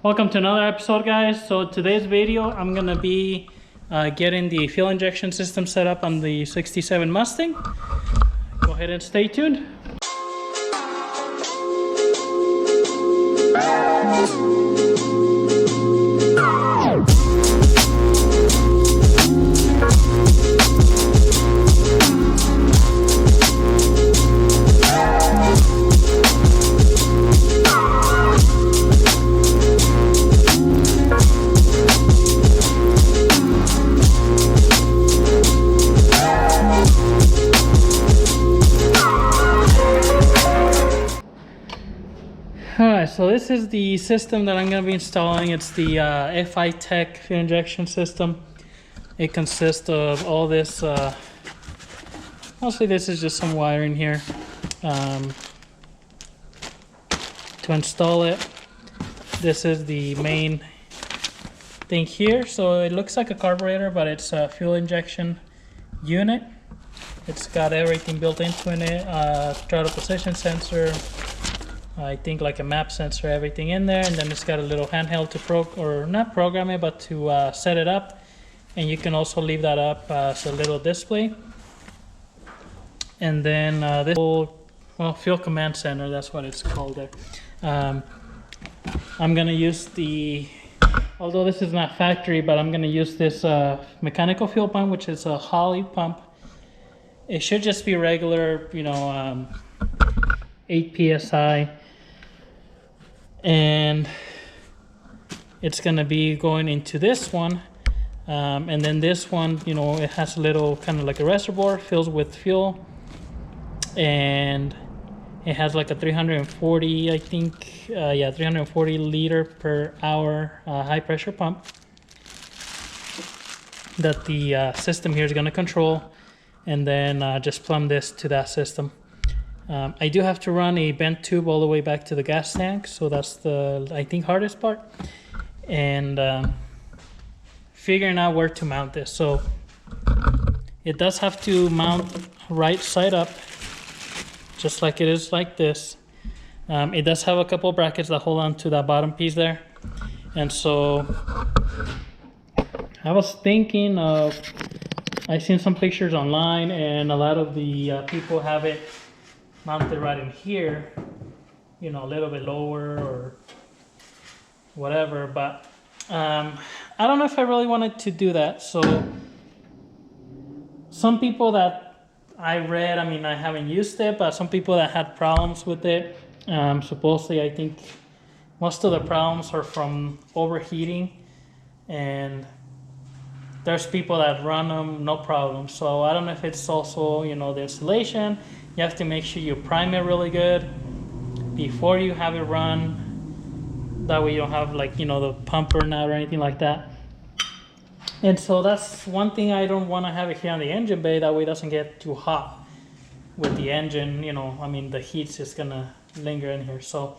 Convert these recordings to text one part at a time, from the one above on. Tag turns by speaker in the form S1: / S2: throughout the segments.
S1: Welcome to another episode, guys. So today's video, I'm gonna be getting the fuel injection system set up on the 67 Mustang. Go ahead and stay tuned. Alright, so this is the system that I'm going to be installing. It's the FI Tech fuel injection system. It consists of all this, mostly this is just some wiring here. To install it, this is the main thing here. So it looks like a carburetor, but it's a fuel injection unit. It's got everything built into it, throttle position sensor, I think like a map sensor, everything in there, and then it's got a little handheld to not program it, but to set it up. And you can also leave that up as a little display. And then this whole, fuel command center, that's what it's called there. I'm gonna use although this is not factory, but I'm gonna use this mechanical fuel pump, which is a Holley pump. It should just be regular, 8 psi. And it's gonna be going into this one, and then this one, it has a little kind of like a reservoir filled with fuel, and it has like a 340, I think, 340 liter per hour high pressure pump that the system here is gonna control, and then just plumb this to that system. I do have to run a bent tube all the way back to the gas tank, so that's the, I think, hardest part. And figuring out where to mount this. So it does have to mount right side up, just like it is like this. It does have a couple of brackets that hold on to that bottom piece there. And so I was thinking of, I've seen some pictures online, and a lot of the people have it mounted right in here, a little bit lower or whatever, but I don't know if I really wanted to do that. So some people that I read, I haven't used it, but some people that had problems with it, supposedly I think most of the problems are from overheating, and there's people that run them no problem. So I don't know if it's also the installation. You have to make sure you prime it really good before you have it run. That way you don't have the pump burn out or anything like that. And so that's one thing I don't want to have it here on the engine bay. That way it doesn't get too hot with the engine. The heat's just gonna linger in here. So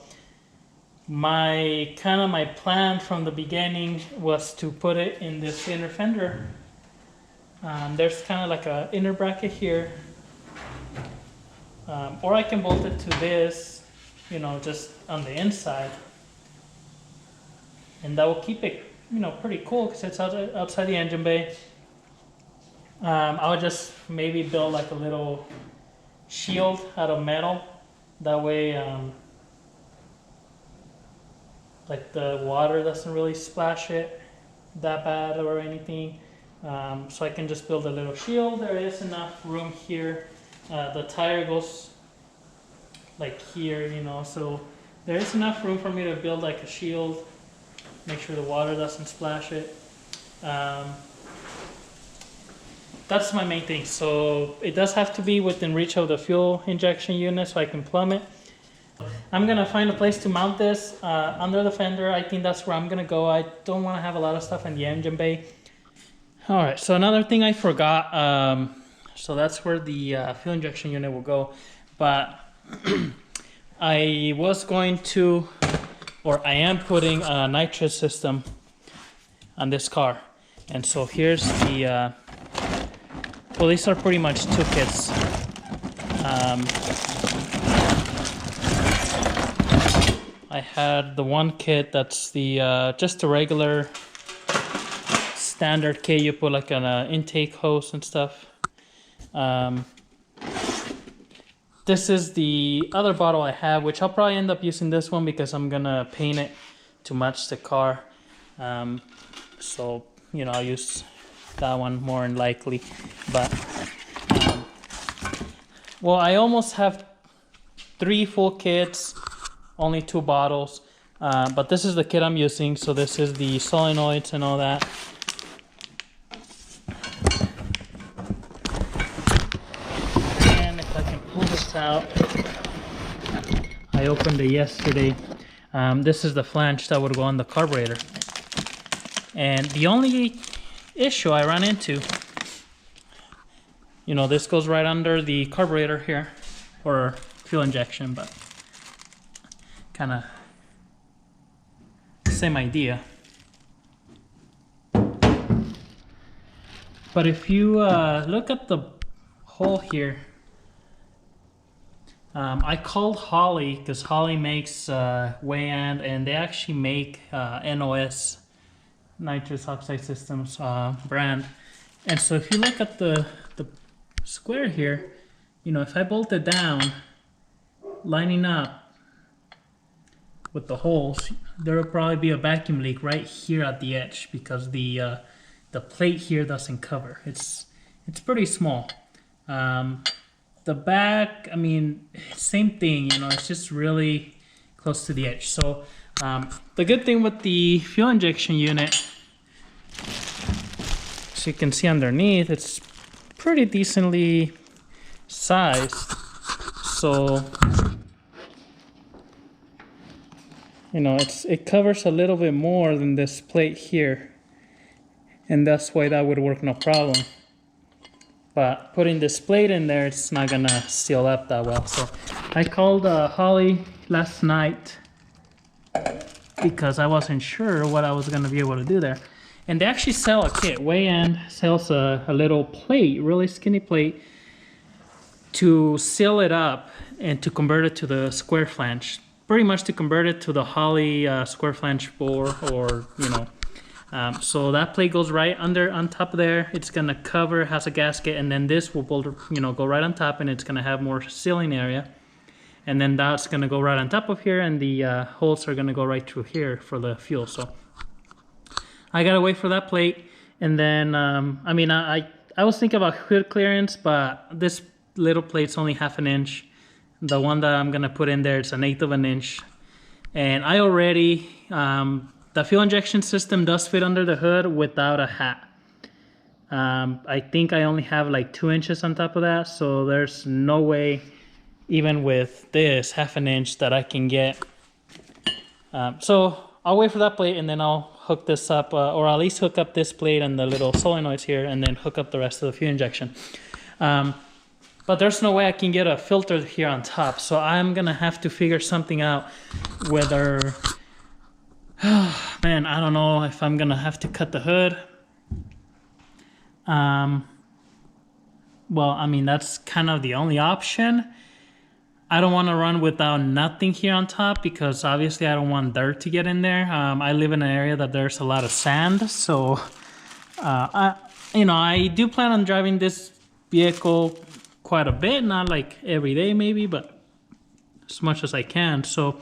S1: my plan from the beginning was to put it in this inner fender. There's kind of like a inner bracket here. Or I can bolt it to this, just on the inside, and that will keep it, pretty cool because it's outside the engine bay. I would just maybe build like a little shield out of metal. That way, like the water doesn't really splash it that bad or anything. So I can just build a little shield. There is enough room here. The tire goes like here, so there is enough room for me to build like a shield, make sure the water doesn't splash it. That's my main thing. So it does have to be within reach of the fuel injection unit so I can plumb it. I'm gonna find a place to mount this under the fender. I think that's where I'm gonna go. I don't want to have a lot of stuff in the engine bay. All right, so another thing I forgot, so that's where the fuel injection unit will go. But I was going to, or I am putting a nitrous system on this car. And so here's the, these are pretty much two kits. I had the one kit that's the just a regular standard kit. You put like an intake hose and stuff. This is the other bottle I have, which I'll probably end up using this one because I'm gonna paint it to match the car. So, you know, I'll use that one more than likely. But, well, I almost have 3 full kits, only 2 bottles. But this is the kit I'm using, so this is the solenoids and all that. Out. I opened it yesterday. This is the flange that would go on the carburetor. And the only issue I ran into, you know, this goes right under the carburetor here, or fuel injection, but kind of same idea. But if you look at the hole here, I called Holley because Holley makes Weiand, and they actually make NOS, nitrous oxide systems brand. And so if you look at the square here, you know, if I bolt it down, lining up with the holes, there will probably be a vacuum leak right here at the edge because the plate here doesn't cover. It's pretty small. The back, I mean, same thing, you know, it's just really close to the edge. So the good thing with the fuel injection unit, as you can see underneath, it's pretty decently sized. So, you know, it covers a little bit more than this plate here. And that's why that would work no problem. But putting this plate in there, it's not gonna seal up that well. So I called Holley last night because I wasn't sure what I was gonna be able to do there. And they actually sell a kit. Weiand sells a little plate, really skinny plate, to seal it up and to convert it to the square flange. Pretty much to convert it to the Holley square flange bore, or, you know. So that plate goes right under on top of there. It's gonna cover, has a gasket, and then this will bolt, you know, go right on top, and it's gonna have more sealing area. And then that's gonna go right on top of here, and the holes are gonna go right through here for the fuel. So I gotta wait for that plate, and then I mean, I was thinking about hood clearance, but this little plate's only 1/2 inch. The one that I'm gonna put in there, it's 1/8 inch, and I already. The fuel injection system does fit under the hood without a hat. I think I only have like 2 inches on top of that, so there's no way, even with this 1/2 inch, that I can get. So I'll wait for that plate, and then I'll hook this up, or at least hook up this plate and the little solenoids here, and then hook up the rest of the fuel injection. But there's no way I can get a filter here on top, so I'm gonna have to figure something out, whether... Man, I don't know if I'm gonna have to cut the hood. Well, I mean, that's kind of the only option. I don't want to run without nothing here on top because obviously I don't want dirt to get in there. I live in an area that there's a lot of sand, so I do plan on driving this vehicle quite a bit, not like every day maybe, but as much as I can. So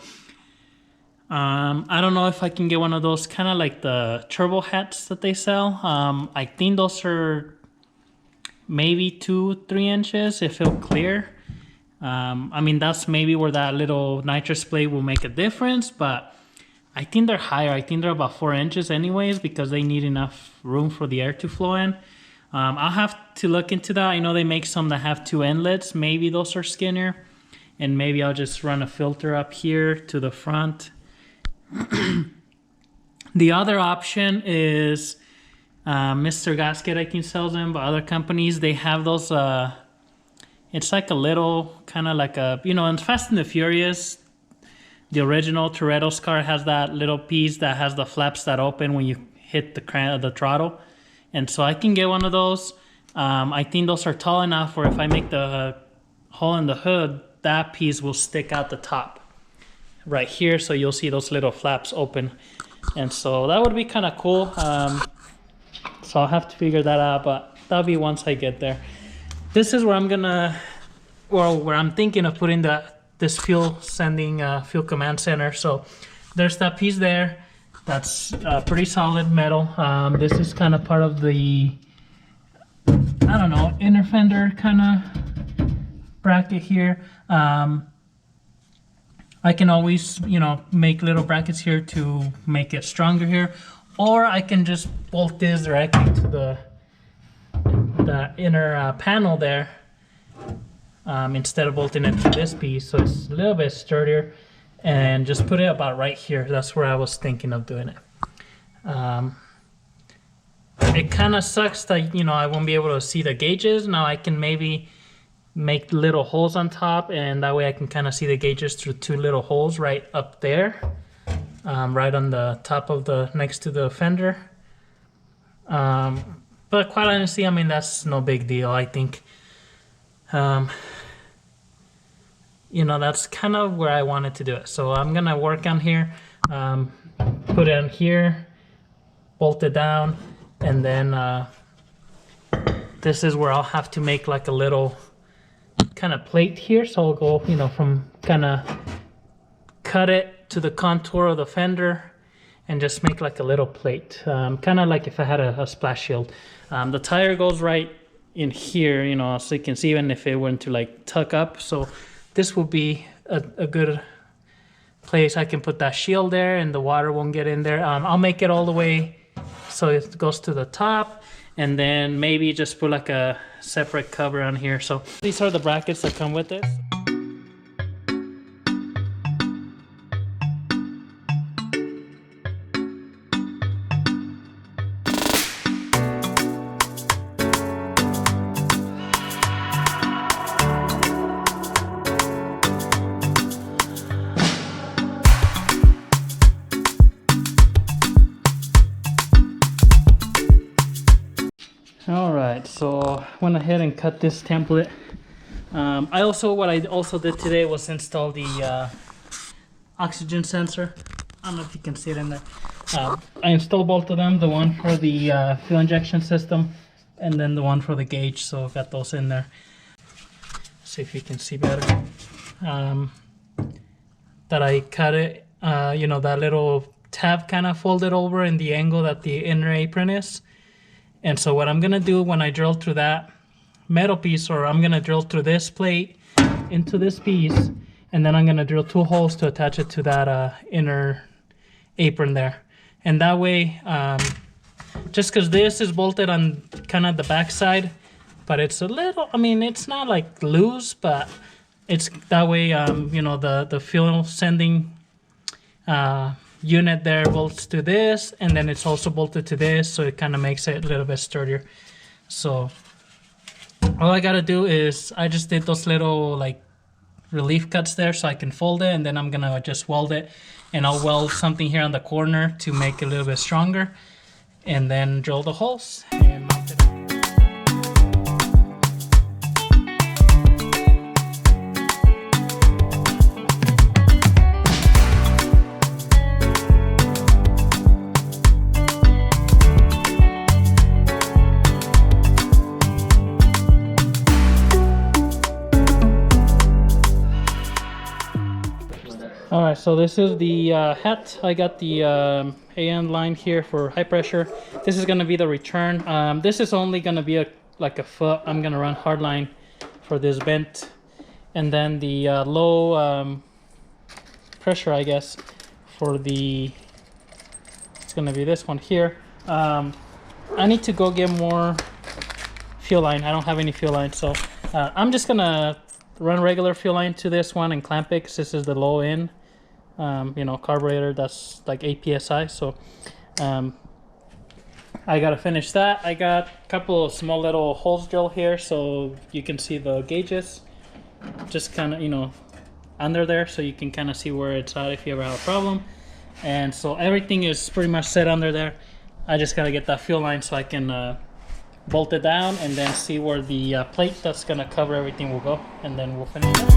S1: I don't know if I can get one of those kind of like the turbo hats that they sell. I think those are maybe 2-3 inches if it'll clear. I mean, that's maybe where that little nitrous plate will make a difference, but I think they're higher. I think they're about 4 inches anyways, because they need enough room for the air to flow in. I'll have to look into that. I know they make some that have 2 inlets. Maybe those are skinnier, and maybe I'll just run a filter up here to the front. The other option is Mr. Gasket, I think, sells them, but other companies, they have those, it's like a little, kind of like a, you know, in Fast and the Furious, the original Toretto's car has that little piece that has the flaps that open when you hit the throttle. And so I can get one of those. I think those are tall enough where if I make the hole in the hood, that piece will stick out the top. right here, so you'll see those little flaps open, and so that would be kind of cool. So I'll have to figure that out, but that'll be once I get there. This is where I'm gonna, or where I'm thinking of putting this fuel fuel command center. So there's that piece there. That's pretty solid metal. This is kind of part of the, I don't know, inner fender kind of bracket here. I can always, you know, make little brackets here to make it stronger here, or I can just bolt this directly to the inner panel there, instead of bolting it to this piece, so it's a little bit sturdier, and just put it about right here. That's where I was thinking of doing it. It kind of sucks that, you know, I won't be able to see the gauges. Now I can maybe make little holes on top, and that way I can kind of see the gauges through two little holes right up there, right on the top of next to the fender. But quite honestly, I mean, that's no big deal. I think, you know, that's kind of where I wanted to do it. So I'm gonna work on here, put it on here, bolt it down, and then this is where I'll have to make like a little kind of plate here. So I'll go, you know, from kind of cut it to the contour of the fender and just make like a little plate, kind of like if I had a splash shield. The tire goes right in here, you know, so you can see even if it went to like tuck up. So this will be a good place. I can put that shield there and the water won't get in there. I'll make it all the way so it goes to the top, and then maybe just put like a separate cover on here. So these are the brackets that come with this. Alright, so went ahead and cut this template. What I also did today was install the oxygen sensor. I don't know if you can see it in there. I installed both of them, the one for the fuel injection system and then the one for the gauge, so I've got those in there. See if you can see better. That I cut it, you know, that little tab kind of folded over in the angle that the inner apron is. And so what I'm gonna do when I drill through that metal piece, or I'm gonna drill through this plate into this piece, and then I'm gonna drill 2 holes to attach it to that inner apron there. And that way, just because this is bolted on kind of the back side, but it's a little, I mean, it's not like loose, but it's that way, you know, the fuel sending unit there bolts to this, and then it's also bolted to this, so it kind of makes it a little bit sturdier. So all I gotta do is, I just did those little like relief cuts there so I can fold it, and then I'm gonna just weld it, and I'll weld something here on the corner to make it a little bit stronger, and then drill the holes and mount it. Alright, so this is the hat. I got the AN line here for high pressure. This is going to be the return. This is only going to be like a foot. I'm going to run hard line for this bent. And then the low pressure, I guess, for it's going to be this one here. I need to go get more fuel line. I don't have any fuel line, so I'm just going to run regular fuel line to this one and clamp it, because this is the low end. You know, carburetor that's like 8 psi. So I gotta finish that. I got a couple of small little holes drilled here so you can see the gauges, just kind of, you know, under there, so you can kind of see where it's at if you ever have a problem. And so everything is pretty much set under there. I just gotta get that fuel line so I can bolt it down, and then see where the plate that's gonna cover everything will go, and then we'll finish it.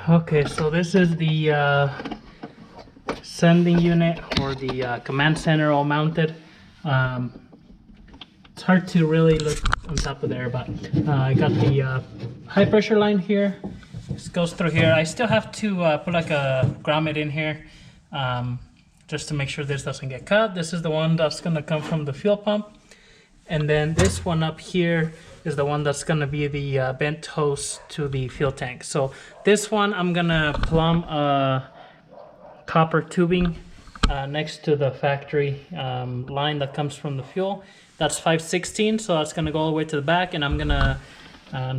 S1: Okay, so this is the sending unit or the command center all mounted. It's hard to really look on top of there, but I got the high pressure line here. This goes through here. I still have to put like a grommet in here just to make sure this doesn't get cut. This is the one that's gonna come from the fuel pump. And then this one up here is the one that's gonna be the bent hose to the fuel tank. So this one I'm gonna plumb copper tubing next to the factory line that comes from the fuel. That's 5/16, so that's gonna go all the way to the back, and I'm gonna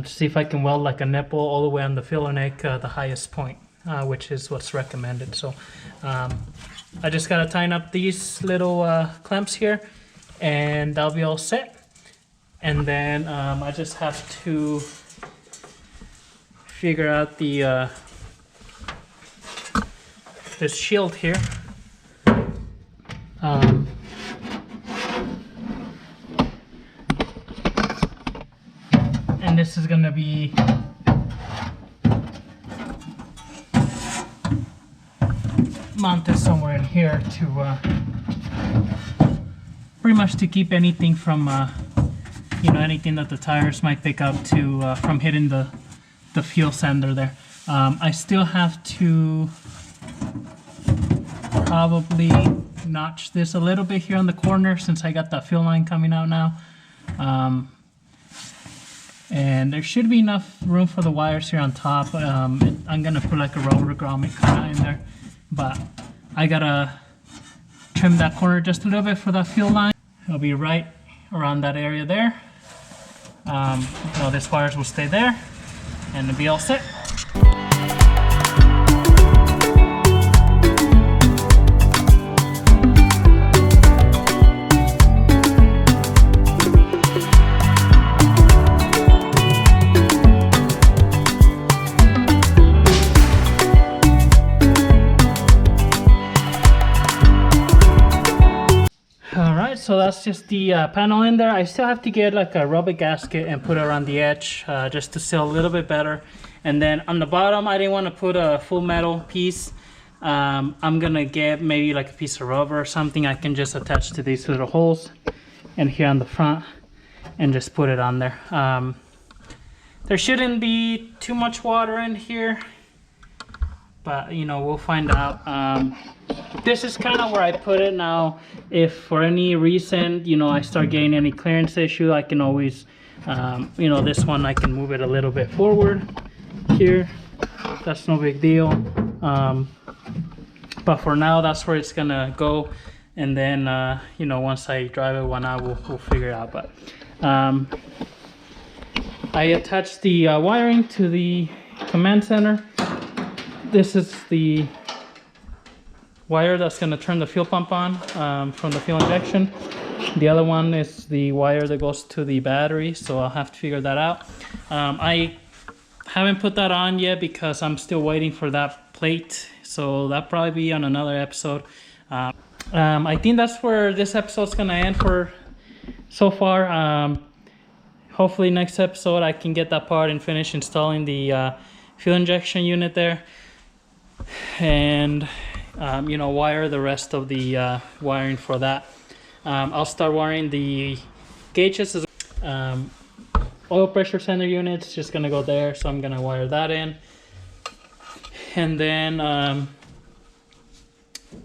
S1: see if I can weld like a nipple all the way on the filler neck, the highest point, which is what's recommended. So I just gotta tighten up these little clamps here, and that'll be all set. And then I just have to figure out the this shield here. And this is gonna be mounted somewhere in here to pretty much to keep anything from you know, anything that the tires might pick up to from hitting the fuel sender there. I still have to probably notch this a little bit here on the corner since I got that fuel line coming out now. And there should be enough room for the wires here on top. I'm gonna put like a roller grommet kind of in there, but I gotta trim that corner just a little bit for that fuel line. It'll be right around that area there. Well, these wires will stay there and it'll be all set. So that's just the panel in there. I still have to get like a rubber gasket and put it around the edge just to seal a little bit better. And then on the bottom, I didn't want to put a full metal piece. I'm gonna get maybe like a piece of rubber or something I can just attach to these little holes and here on the front and just put it on there. There shouldn't be too much water in here, but you know, we'll find out. This is kind of where I put it now. If for any reason, you know, I start getting any clearance issue, I can always, you know, this one I can move it a little bit forward here. That's no big deal. But for now, that's where it's gonna go. And then, you know, once I drive it one out, we'll figure it out. But I attached the wiring to the command center. This is the wire that's going to turn the fuel pump on from the fuel injection. The other one is the wire that goes to the battery, so I'll have to figure that out. I haven't put that on yet because I'm still waiting for that plate, so that'll probably be on another episode. I think that's where this episode's going to end for so far. Hopefully next episode I can get that part and finish installing the fuel injection unit there, and you know, wire the rest of the wiring for that. I'll start wiring the gauges as oil pressure sender units, just gonna go there, so I'm gonna wire that in. And then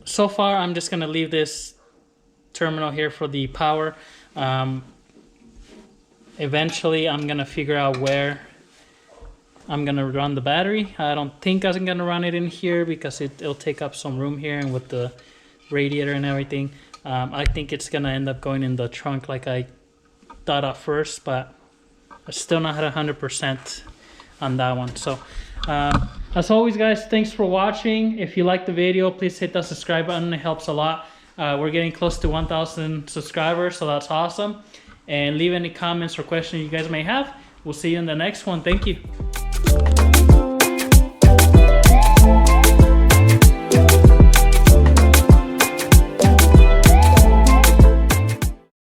S1: so far I'm just gonna leave this terminal here for the power. Eventually I'm gonna figure out where I'm gonna run the battery. I don't think I'm gonna run it in here because it'll take up some room here, and with the radiator and everything, I think it's gonna end up going in the trunk like I thought at first, but I'm still not at 100% on that one. So as always, guys, thanks for watching. If you like the video, please hit that subscribe button. It helps a lot. We're getting close to 1,000 subscribers, so that's awesome. And leave any comments or questions you guys may have. We'll see you in the next one. Thank you.